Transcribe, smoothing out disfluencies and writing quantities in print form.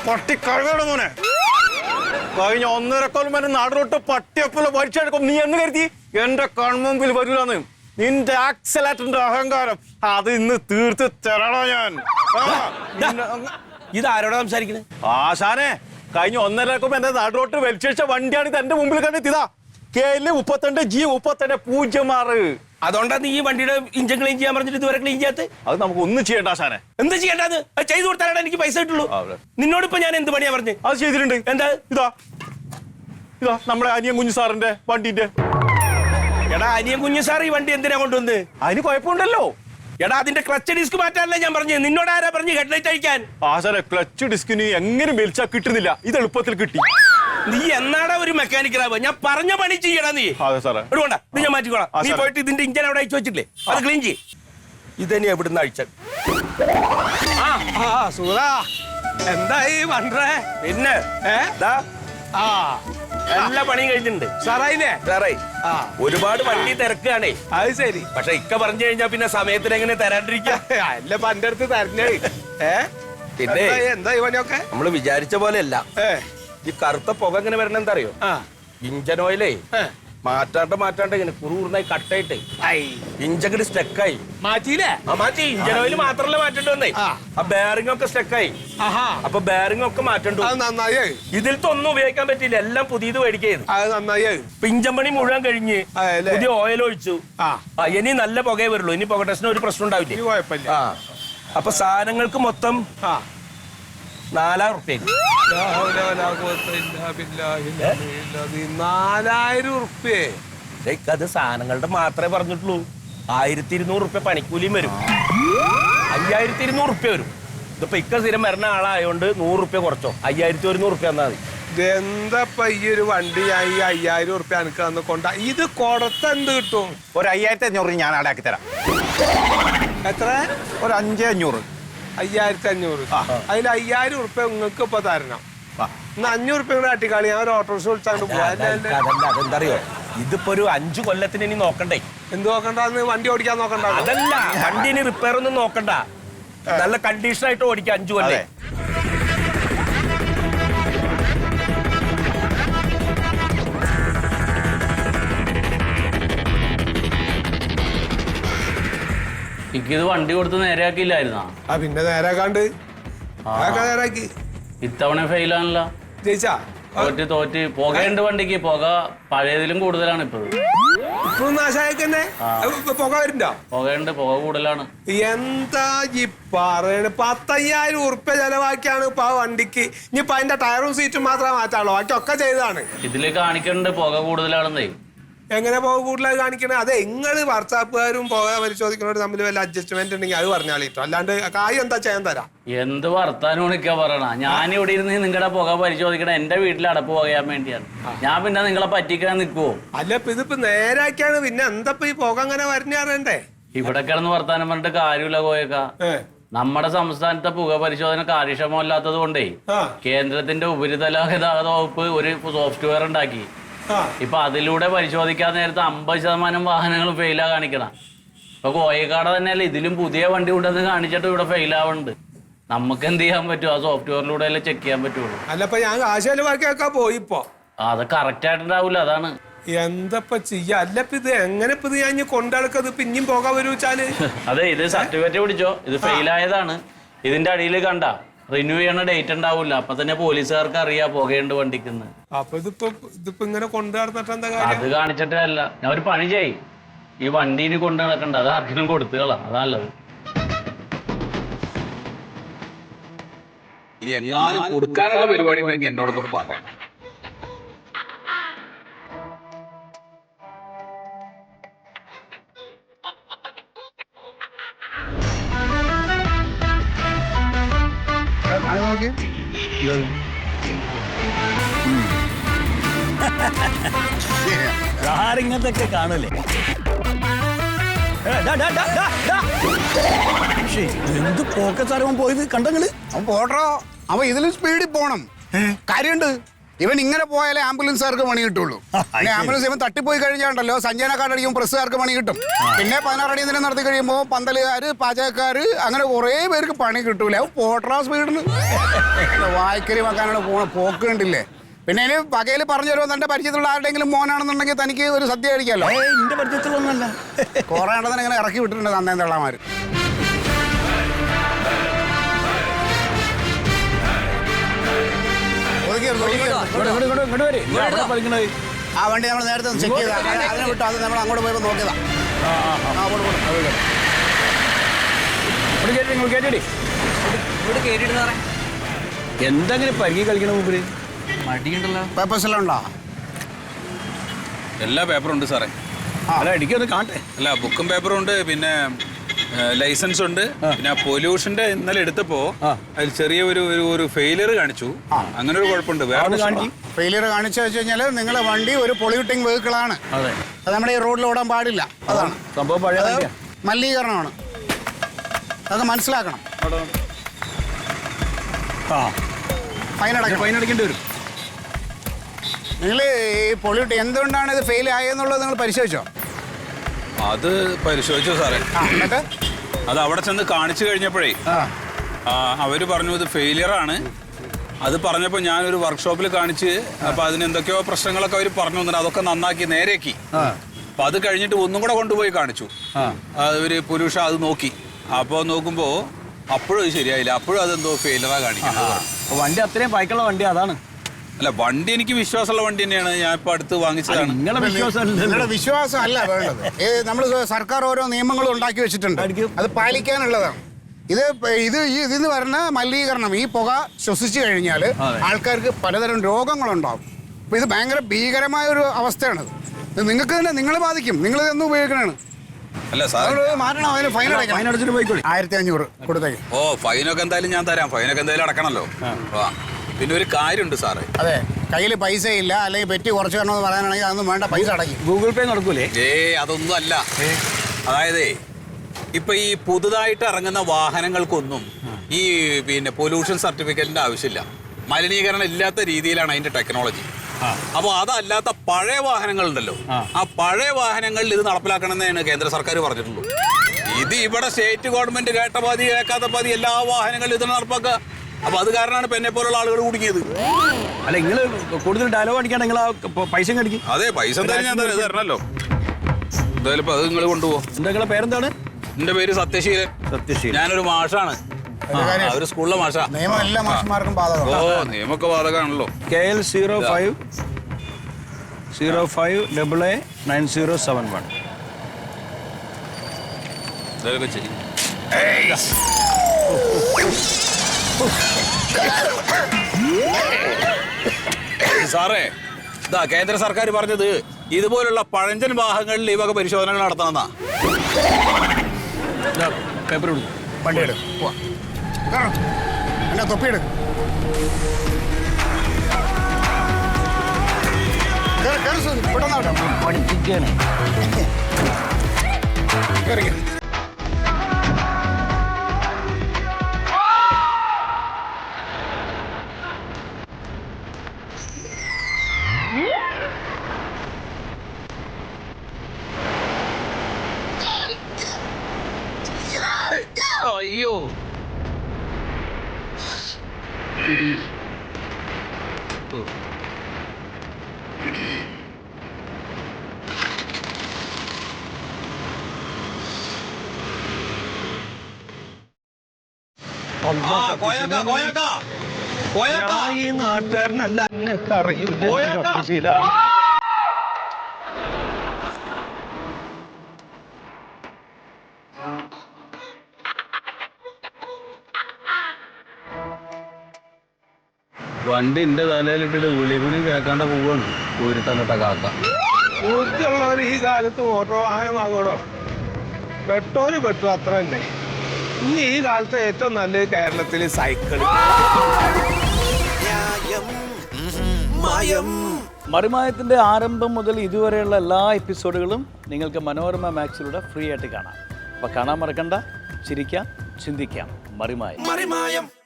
പട്ടി കഴുകണം മോനെ. കഴിഞ്ഞ 1.5 കൊല്ലം വരെ നാടോട്ട് പട്ടിയപ്പോലെ വലിച്ചെടുക്കും. നീ എന്ന് കരുതി എന്റെ കൺമുമ്പിൽ വരൂലെന്ന്? നിന്റെ ആക്സലേറ്ററിന്റെ അഹങ്കാരം അത് ഇന്ന് തീർത്ത് തരണോ ഞാൻ. ഇതാരോടാ സംസാരിക്കുന്നത്? ആശാനെ, കഴിഞ്ഞ 1.5 കൊല്ലം എന്റെ നാടോട്ട് വലിച്ചഴിച്ച വണ്ടിയാണ് ഇത് എന്റെ മുമ്പിൽ കണ്ടെത്തിയതാ. KL32 G32 അതുകൊണ്ടാ നീ ഈ വണ്ടിയുടെ ഇഞ്ചൻ ക്ലീൻ ചെയ്യാൻ പറഞ്ഞിട്ട് ഇതുവരെ ക്ലീൻ ചെയ്യാത്ത? അത് നമുക്ക് ഒന്നും ചെയ്യണ്ട ആശാനെ. എന്ത് ചെയ്യേണ്ടത്? അത് ചെയ്തു കൊടുത്താലാണ് എനിക്ക് പൈസ കിട്ടുള്ളൂ. നിന്നോടിപ്പോ ഞാൻ എന്ത് പണിയാ പറഞ്ഞു? അത് ചെയ്തിട്ടുണ്ട്. എന്താ? ഇതാ നമ്മുടെ അനിയൻ കുഞ്ഞു സാറിന്റെ വണ്ടിന്റെ. എടാ, അനിയൻ കുഞ്ഞു സാർ ഈ വണ്ടി എന്തിനാ കൊണ്ടുവന്ന്? അതിന് കുഴപ്പമുണ്ടല്ലോ. എടാ, അതിന്റെ ക്ലച്ച് ഡിസ്ക് മാറ്റാനല്ലേ ഞാൻ പറഞ്ഞു. നിന്നോട് ആരാ പറഞ്ഞു ഹെഡ്ലൈറ്റ് അഴിക്കാൻ? ആശാനെ, ക്ലച്ച് ഡിസ്കിന് എങ്ങനെ വലിച്ചാ കിട്ടുന്നില്ല. ഇത് എളുപ്പത്തിൽ കിട്ടി. നീ എന്നാടാ ഒരു മെക്കാനിക്കലാവ്? ഞാൻ പറഞ്ഞ പണി ചെയ്യടാ നീ. അതെ സാറേ. ഇടുകൊണ്ട, ഇത് ഞാൻ മാറ്റിക്കോളാം. നീ പോയിട്ട് ഇതിന്റെ ഇഞ്ചൻ അവിടെ അഴിച്ചു വെച്ചിട്ടില്ലേ, അത് ക്ലീൻ ചെയ്യും. ഇതന്നെ എവിടുന്ന് അഴിച്ചത്? എന്തായി വണ്ടേ? പിന്നെ എല്ലാ പണിയും കഴിഞ്ഞിട്ടുണ്ട് സാറായില്ലേ? സാറേ, ഒരുപാട് വണ്ടി തിരക്കാണേ. അത് ശരി. പക്ഷെ ഇക്ക പറഞ്ഞു കഴിഞ്ഞാ പിന്നെ സമയത്തിന് എങ്ങനെ തരാണ്ടിരിക്കുക? അല്ല പന്റെ അടുത്ത് തരണേ. പിന്നെ എന്താ ഈ പണിയൊക്കെ നമ്മള് വിചാരിച്ച പോലെയല്ല. ഈ കറുത്ത പുക എങ്ങനെ വരണം എന്താ അറിയോ? ഇഞ്ചൻ ഓയിലേ മാറ്റാണ്ട് ഇങ്ങനെ കുറുകുറുന്നായി കട്ടായിട്ട് ഇഞ്ചങ്ങട് സ്റ്റക്കായി. മാറ്റിയില്ലേ? മാറ്റി. ഇഞ്ചൻ ഓയിൽ മാത്രല്ല മാറ്റേണ്ടി വന്നേ. ആ ബെയറിംഗ് ഒക്കെ സ്റ്റക്കായി. അപ്പൊ ബെയറിംഗ് ഒക്കെ മാറ്റേണ്ടു. നന്നായി. ഇതിലത്തെ ഒന്നും ഉപയോഗിക്കാൻ പറ്റില്ല. എല്ലാം പുതിയത് മേടിക്കരുത്. അത് നന്നായി. ഇപ്പൊ ഇഞ്ചൻ പണി മുഴുവൻ കഴിഞ്ഞ് പുതിയ ഓയിൽ ഒഴിച്ചു. ഇനി നല്ല പുകയെ വരുള്ളൂ. ഇനി പുക ടെസ്റ്റിന് ഒരു പ്രശ്നം ഉണ്ടാവില്ല. കുഴപ്പമില്ല. അപ്പൊ സാധനങ്ങൾക്ക് മൊത്തം 4000 റുപ്യ. 4000 റുപ്യ? അത് സാധനങ്ങളുടെ മാത്രമേ പറഞ്ഞിട്ടുള്ളൂ. 1200 റുപ്യ പണിക്കൂലിയും വരും. 5200 റുപ്യ വരും. ഇതിപ്പോ ഇക്ക സ്ഥിരം വരുന്ന ആളായോണ്ട് 100 റുപ്യ കുറച്ചോ. 5100 റുപ്യ തന്നാ മതി. ഇതെന്തപ്പ ഈ ഒരു വണ്ടി ഞാൻ ഈ 5000 റുപ്യ എനിക്ക് തന്ന് കൊണ്ട ഇത് കൊടുത്ത എന്ത് കിട്ടും? ഒരു 5500 ഞാൻ ആടാക്കി തരാം. എത്ര? ഒരു 5500. 5500. അതിൽ 5000 റുപ്യ നിങ്ങൾക്ക് ഇപ്പൊ തരണം. 500 റുപ്യ കൂടെ അട്ടിക്കാളി. ഞാൻ ഒരു ഓട്ടോറിക്ഷ വിളിച്ചാണ്ട് അതെന്തറിയോ, ഇതിപ്പോ ഒരു 5 കൊല്ലത്തിന് ഇനി നോക്കണ്ടേ? എന്ത് നോക്കണ്ടെന്ന്? വണ്ടി ഓടിക്കാൻ നോക്കണ്ട? അതല്ല, വണ്ടിന് റിപ്പയർ ഒന്നും നോക്കണ്ട. നല്ല കണ്ടീഷൻ ആയിട്ട് ഓടിക്കാം 5 കൊല്ലം. ഇത് വണ്ടി കൊടുത്ത് നേരെയാക്കിയില്ലായിരുന്നാ? പിന്നെ നേരാക്കാണ്ട് നേരാക്കി. ഇത്തവണ ഫെയിലാണല്ലോ. ജയിച്ചാ? തോറ്റ് പുകയുണ്ട് വണ്ടിക്ക്. പുക പഴയതിലും കൂടുതലാണ് ഇപ്പൊ. ഇപ്പൊ നാശായക്കന്നെ പുക വരുന്നുണ്ടോ? പുകയുണ്ട്, പുക കൂടുതലാണ്. എന്താ ഈ പറയണ? 10000 റുപ്യ ചെലവാക്കിയാണ് ഇപ്പൊ ആ വണ്ടിക്ക്. ഇനിയിപ്പൊ അതിന്റെ ടയറും സീറ്റും മാത്രമേ മാറ്റാളോ, ബാക്കിയൊക്കെ ചെയ്തതാണ്. ഇതില് കാണിക്കുന്നുണ്ട് പുക കൂടുതലാണെന്നേ. എങ്ങനെ പുക കൂടുതലായി കാണിക്കണേ? അതെ, നിങ്ങള് വാട്സാപ്പുകാരും പുക പരിശോധിക്കുന്നവരും തമ്മിൽ വല്ല അഡ്ജസ്റ്റ്മെന്റ് ഉണ്ടെങ്കിൽ അത് പറഞ്ഞാളിട്ടോ. അല്ലാണ്ട് കായ് എന്താ ചെയ്യാൻ തരാം? എന്ത് വർത്താനോണിക്കാ പറയണ? ഞാൻ ഇവിടെ ഇരുന്ന് നിങ്ങളുടെ പുക പരിശോധിക്കണം എന്റെ വീട്ടിൽ അടപ്പ് പോകാൻ വേണ്ടിയാണ്. ഞാൻ പിന്നെ നിങ്ങളെ പറ്റിക്കാൻ നിൽക്കുവോ? അല്ല, ഇപ്പൊ ഇതിപ്പോ നേരാക്കിയാണ്. പിന്നെ എന്താ ഈ പുക അങ്ങനെ വരണേ? ഇവിടെ കിടന്ന് വർത്താനം പറഞ്ഞിട്ട് കാര്യമില്ല കോയക്ക. നമ്മുടെ സംസ്ഥാനത്തെ പുക പരിശോധന കാര്യക്ഷമമല്ലാത്തത് കൊണ്ടേ കേന്ദ്രത്തിന്റെ ഉപരിതല ഗതാഗത വകുപ്പ് ഒരു സോഫ്റ്റ്വെയർ ഉണ്ടാക്കി. ഇപ്പൊ അതിലൂടെ പരിശോധിക്കാൻ നേരത്തെ 50% വാഹനങ്ങൾ ഫെയിലാ കാണിക്കണം. ഇപ്പൊ കോയക്കാട് തന്നെയല്ല, ഇതിലും പുതിയ വണ്ടി ഉണ്ടെന്ന് കാണിച്ചിട്ട് ഇവിടെ ഫെയിലാവുന്നുണ്ട്. നമുക്ക് എന്ത് ചെയ്യാൻ പറ്റും? ആ സോഫ്റ്റ്വെയറിലൂടെ അല്ലേ ചെക്ക് ചെയ്യാൻ പറ്റുള്ളൂ. അല്ലപ്പോ ഞാൻ കാശ് ചെലവാക്കിയൊക്കെ പോയിപ്പോ അത് കറക്റ്റ് ആയിട്ടുണ്ടാവൂല. അതാണ് എന്തപ്പ ചെയ്യാ? അല്ലപ്പ ഇത് എങ്ങനെ ഇപ്പൊ ഞാൻ കൊണ്ടടക്കത് പിന്നെയും പോകാൻ വരൂച്ചാല്? അതെ, ഇത് സർട്ടിഫിക്കറ്റ് പിടിച്ചോ. ഇത് ഫെയിലായതാണ്. ഇതിന്റെ അടിയിൽ കണ്ട റിന്യൂ ചെയ്യണ ഡേറ്റ് ഉണ്ടാവില്ല. അപ്പൊ തന്നെ പോലീസുകാർക്ക് അറിയാം പുകയുണ്ട് വണ്ടിക്കുന്ന്. അപ്പൊ ഇതിപ്പോ ഇങ്ങനെ കൊണ്ടു നടന്നിട്ട് എന്താ കാര്യം? അത് കാണിച്ചിട്ടേ അല്ല. ഞാൻ ഒരു പണി ചെയ്, ഈ വണ്ടീന് കൊണ്ടു നടക്കണ്ട. അത് ആർക്കെങ്കിലും കൊടുത്തുകളാ, അതല്ലത്. കൊടുക്കാനുള്ള പരിപാടി എന്നോടൊന്നും പറയാം. ഇങ്ങനത്തെ കാണല്ലേ? എന്ത് പോക്കസാരവൻ പോയത് കണ്ടങ്ങള്? അവൻ പോട്ടോ, അവൻ ഇതിലും സ്പീഡിൽ പോണം. കാര്യമുണ്ട്. ഇവൻ ഇങ്ങനെ പോയാലേ ആംബുലൻസുകാർക്ക് പണി കിട്ടുള്ളൂ. പിന്നെ ആംബുലൻസ് ഇവൻ തട്ടിപ്പോയി കഴിഞ്ഞാണ്ടല്ലോ സഞ്ജന കാർഡ് അടിക്കുമ്പോൾ പ്രസ്സുകാർക്ക് പണി കിട്ടും. പിന്നെ 16 അടി ദിനം നടത്തി കഴിയുമ്പോൾ പന്തലുകാര് പാചകക്കാര് അങ്ങനെ കുറേ പേർക്ക് പണി കിട്ടൂല. അവൻ പോട്ടറാ സ്പീഡിന് വായിക്കരി വെക്കാനാണ് പോക്ക് കണ്ടില്ലേ. പിന്നെ ഇനി പകയിൽ പറഞ്ഞു തരുമോ തന്റെ പരിചയത്തിലുള്ള ആരുടെയെങ്കിലും മോനാണെന്നുണ്ടെങ്കിൽ തനിക്ക് ഒരു സദ്യ കഴിക്കാമല്ലോ. എന്റെ പരിചയത്തിലൊന്നുമല്ല. കുറെ എണ്ണത്തിന് ഇങ്ങനെ ഇറക്കി വിട്ടിട്ടുണ്ട് തന്നേം തള്ളമാര്. ആ വണ്ടി നമ്മൾ നേരത്തെ ചെക്ക് ചെയ്താ അതിനെ വിട്ടു. അത് നമ്മൾ അങ്ങോട്ട് പോയപ്പോൾ നോക്കിയതാ. എന്തെങ്കിലും പരിഗി കളിക്കണ മുമ്പില് പേപ്പേഴ്സ് എല്ലാം ഉണ്ടോ? എല്ലാ പേപ്പറും ഉണ്ട് സാറേ. അല്ല എനിക്കൊന്ന് കാണട്ടെ. അല്ല ബുക്കും പേപ്പറും ഉണ്ട്, പിന്നെ ലൈസൻസ് ഉണ്ട്. പിന്നെ പൊല്യൂഷന്റെ ഇന്നലെ എടുത്തപ്പോ അതിൽ ചെറിയ ഒരു ഫെയിലിയർ കാണിച്ചു. അങ്ങനെ ഒരു കുഴപ്പമുണ്ട്. ഫെയിലിയർ കാണിച്ചു വെച്ച് കഴിഞ്ഞാൽ നിങ്ങളെ വണ്ടി ഒരു പൊള്യൂട്ടിംഗ് വെഹിക്കിളാണ്. അത് നമ്മുടെ ഈ റോഡിൽ ഓടാൻ പാടില്ല. അതാണ് സംഭവം. പഴയ മലിനീകരണമാണ്. അത് മനസ്സിലാക്കണം. ഫൈൻ അടയ്ക്കേണ്ടി വരും. നിങ്ങൾ ഈ പൊള്യൂട്ട് എന്തുകൊണ്ടാണ് ഇത് ഫെയിൽ ആയെന്നുള്ളത് നിങ്ങൾ പരിശോധിച്ചോ? അത് പരിശോധിച്ചു സാറേ. എന്നിട്ട് അത് അവിടെ ചെന്ന് കാണിച്ചു കഴിഞ്ഞപ്പോഴേ അവര് പറഞ്ഞു ഇത് ഫെയിലിയർ ആണ്. അത് പറഞ്ഞപ്പോൾ ഞാനൊരു വർക്ക്ഷോപ്പിൽ കാണിച്ച് അപ്പൊ അതിന് എന്തൊക്കെയോ പ്രശ്നങ്ങളൊക്കെ അവർ പറഞ്ഞു തന്നെ. അതൊക്കെ നന്നാക്കി നേരെയാക്കി. അപ്പൊ അത് കഴിഞ്ഞിട്ട് ഒന്നും കൂടെ കൊണ്ടുപോയി കാണിച്ചു. ഒരു പൊല്യൂഷൻ അത് നോക്കി. അപ്പോൾ നോക്കുമ്പോ അപ്പോഴും അത് ശരിയായില്ല. അപ്പോഴും അതെന്തോ ഫെയിലറാ കാണിക്കുന്നത്. വണ്ടി അത്രയും പൈക്കുള്ള വണ്ടി അതാണ്. അല്ല വണ്ടി എനിക്ക് വിശ്വാസമുള്ള വണ്ടി തന്നെയാണ്. ഞാൻ ഇപ്പൊ അടുത്ത് വാങ്ങിച്ചതാണ്. നിങ്ങളുടെ വിശ്വാസം അല്ല വേണ്ടത്. നമ്മൾ സർക്കാർ ഓരോ നിയമങ്ങളും ഉണ്ടാക്കി വെച്ചിട്ടുണ്ട്. അത് പാലിക്കാനുള്ളതാണ്. ഇതിന്ന് വരുന്ന മലിനീകരണം, ഈ പുക ശ്വസിച്ചു കഴിഞ്ഞാൽ ആൾക്കാർക്ക് പലതരം രോഗങ്ങളുണ്ടാവും. അപ്പൊ ഇത് ഭയങ്കര ഭീകരമായ ഒരു അവസ്ഥയാണത്. ഇത് നിങ്ങൾക്ക് തന്നെ നിങ്ങളെ ബാധിക്കും. നിങ്ങൾ ഇതൊന്നും ഉപയോഗിക്കണതാണ്. അല്ല സാർ മാറ്റണം. അതിന് ഫൈൻ അടച്ചിട്ട് പോയിക്കോളി. 1500 കൊടുത്തേക്ക്. ഓ ഫൈനൊക്കെ എന്തായാലും ഞാൻ തരാം. ഫൈനൊക്കെ എന്തായാലും അടക്കണല്ലോ. പിന്നെ ഒരു കാര്യമുണ്ട് സാറേ. അതെ, കയ്യിൽ പൈസ ഇല്ല അല്ലെങ്കിൽ പെറ്റി കുറച്ച് തരണമെന്ന് പറയാനാണെങ്കിൽ അതൊന്നും വേണ്ട. പൈസ അടയ്ക്കും. ഗൂഗിൾ പേ നടക്കൂലേ? അതൊന്നും അല്ല. അതായത് ഇപ്പൊ ഈ പുതുതായിട്ട് ഇറങ്ങുന്ന വാഹനങ്ങൾക്കൊന്നും ഈ പിന്നെ പൊല്യൂഷൻ സർട്ടിഫിക്കറ്റിന്റെ ആവശ്യമില്ല. മലിനീകരണം ഇല്ലാത്ത രീതിയിലാണ് അതിന്റെ ടെക്നോളജി. അപ്പൊ അതല്ലാത്ത പഴയ വാഹനങ്ങളുണ്ടല്ലോ, ആ പഴയ വാഹനങ്ങളിൽ ഇത് നടപ്പിലാക്കണമെന്നാണ് കേന്ദ്ര സർക്കാർ പറഞ്ഞിട്ടുള്ളൂ. ഇത് ഇവിടെ സ്റ്റേറ്റ് ഗവൺമെന്റ് കേട്ട പാതി കേൾക്കാത്ത പാതി എല്ലാ വാഹനങ്ങളിലും ഇത് നടപ്പാക്കുക. അപ്പൊ അത് കാരണമാണ് ഇപ്പൊ എന്നെ പോലുള്ള ആളുകൾ കുടുങ്ങിയത്. അല്ല നിങ്ങൾ കൂടുതൽ ഡയലോഗ് അടിക്കാൻ നിങ്ങൾ പൈസ കടിക്കും. അതെ, പൈസ എന്തായാലും ഞാൻ തരണല്ലോ. എന്തായാലും ഇപ്പൊ അത് നിങ്ങൾ കൊണ്ടുപോകും. നിങ്ങളുടെ പേരെന്താണ്? എന്റെ പേര് സത്യശീലൻ. ഞാനൊരു മാഷാണ്. ഒരു സ്കൂളിലെ മാഷാ. നിയമം എല്ലാ മാഷന്മാർക്കും ബാധകമാണ്. ഓ നിയമൊക്കെ ബാധകമാണല്ലോ. KL 0505AA9071. ഇതൊക്കെ ചെയ്യും. സാറേ, ഇതാ കേന്ദ്ര സർക്കാർ പറഞ്ഞത് ഇതുപോലുള്ള പഴഞ്ചൻ വാഹനങ്ങളിൽ ഈ വക പരിശോധനകൾ നടത്തണമെന്നാ. പേപ്പർ കൊടുക്കും. വണ്ടി എടുക്കും. എന്റെ തൊപ്പി എടുക്കും. പഠിപ്പിക്കാണ്. അയ്യോ ഈ നാട്ടുകാരനല്ല അങ്ങക്ക് അറിയൂല. വണ്ടി എന്റെ തലയിലിട്ടിട്ട് വിളിവിളി കേൾക്കാണ്ട പോവാണ്. ഊരിട്ടന്നിട്ട കാക്ക. ബുദ്ധിയുള്ളവർ ഈ കാലത്ത് ഓട്ടോ വാഹനമാകണോ? പെട്രോള് പെട്ടു അത്ര തന്നെ. ഇനി ഈ കാലത്ത് ഏറ്റവും നല്ലത് കേരളത്തിൽ സൈക്കിൾ. മറിമായത്തിന്റെ ആരംഭം മുതൽ ഇതുവരെയുള്ള എല്ലാ എപ്പിസോഡുകളും നിങ്ങൾക്ക് മനോരമ മാക്സിലൂടെ ഫ്രീ ആയിട്ട് കാണാം. അപ്പൊ കാണാൻ മറക്കണ്ട. ചിരിക്കാം, ചിന്തിക്കാം. മറിമായം.